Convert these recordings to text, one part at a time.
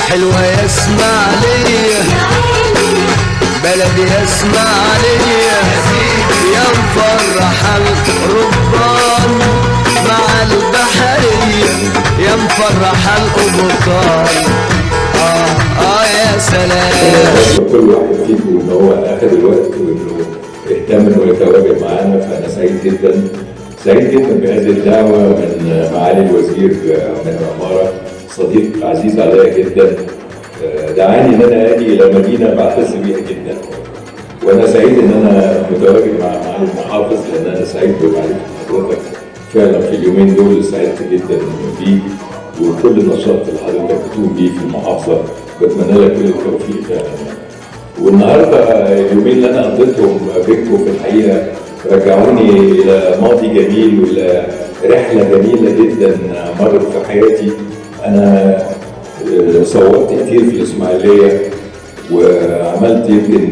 حلوة يا اسماعيلية بلدي يا اسماعيلية، يا مفرح الربان مع البحرية، يا مفرح القبطان. يا سلام. كل واحد فيكم ان هو اخذ الوقت وانه اهتم انه يتواجد معانا، فانا سعيد جدا بهذه الدعوه من معالي الوزير من العماره، صديق عزيز عليا جدا، دعاني ان انا اجي الى مدينه بعتز بيها جدا، وانا سعيد ان انا متواجد مع معالي المحافظ، لان انا سعيد بمعرفه حضرتك فعلا في اليومين دول، سعدت جدا بيك وكل النشاط اللي حضرتك بتقوم بيه في المحافظه، بتمنى لك كل التوفيق فعلا. والنهارده اليومين اللي انا قضيتهم بينكم في الحقيقه رجعوني الى ماضي جميل والى رحله جميله جدا مرت في حياتي. انا صورت كتير في الاسماعيليه، وعملت يمكن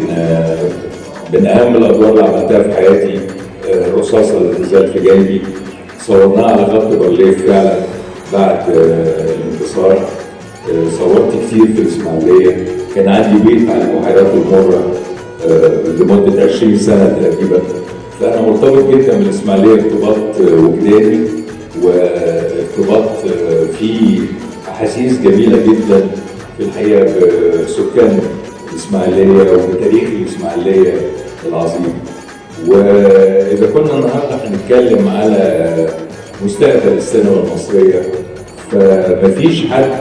من اهم الادوار اللي عملتها في حياتي الرصاصه اللي نزلت في جيبي، صورناها على خط بارليف فعلا بعد الانتصار. صورت كتير في الاسماعيليه، كان عندي بيت على البحيرات المره لمده 20 سنه تقريبا، فانا مرتبط جدا بالاسماعيليه ارتباط وجداني، وارتباط فيه احاسيس جميله جدا في الحقيقه بسكان الاسماعيليه وبتاريخ الاسماعيليه العظيم. واذا كنا النهارده هنتكلم على مستقبل السينما المصريه، فمفيش حد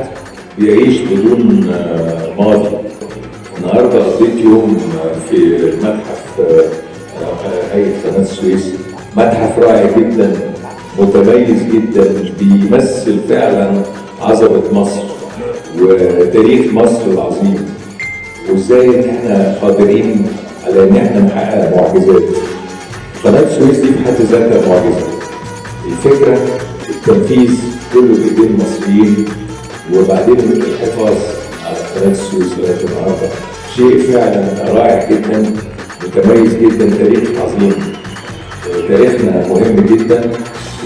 بيعيش بدون ماضي. النهارده قضيت يوم في متحف هيئة قناة السويس، متحف رائع جدا متميز جدا بيمثل فعلا عظمة مصر وتاريخ مصر العظيم، وازاي ان احنا قادرين على ان احنا نحقق معجزات. قناة السويس دي في حد ذاتها معجزة. الفكرة التنفيذ كله بايدين المصريين، وبعدين الحفاظ على قناة السويس لغاية النهارده شيء فعلا رائع جدا متميز جدا، تاريخ عظيم. تاريخنا مهم جدا،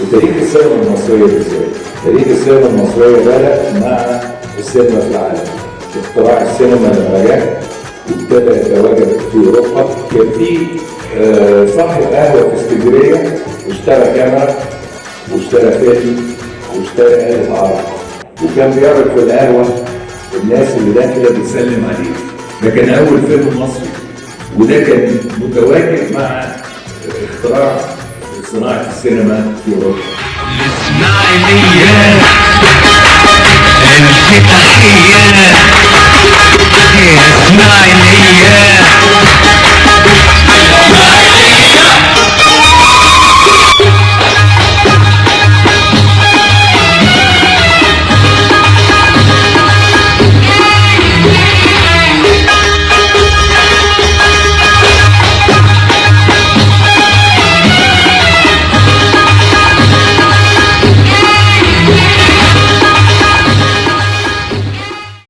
وتاريخ السينما المصرية بالذات. تاريخ السينما المصرية بدأ مع السينما في العالم. اختراع السينما لما جاء وابتدى يتواجد في أوروبا، كان في صاحب قهوة في اسكندرية اشترى كاميرا واشترى فيلم واشترى آلة عرض، وكان بيعرض في القهوة الناس اللي داخلة بتسلم عليه. ده كان أول فيلم مصري، وده كان متواجد مع اختراع صناعة السينما في أوروبا. الإسماعيلية الفتحية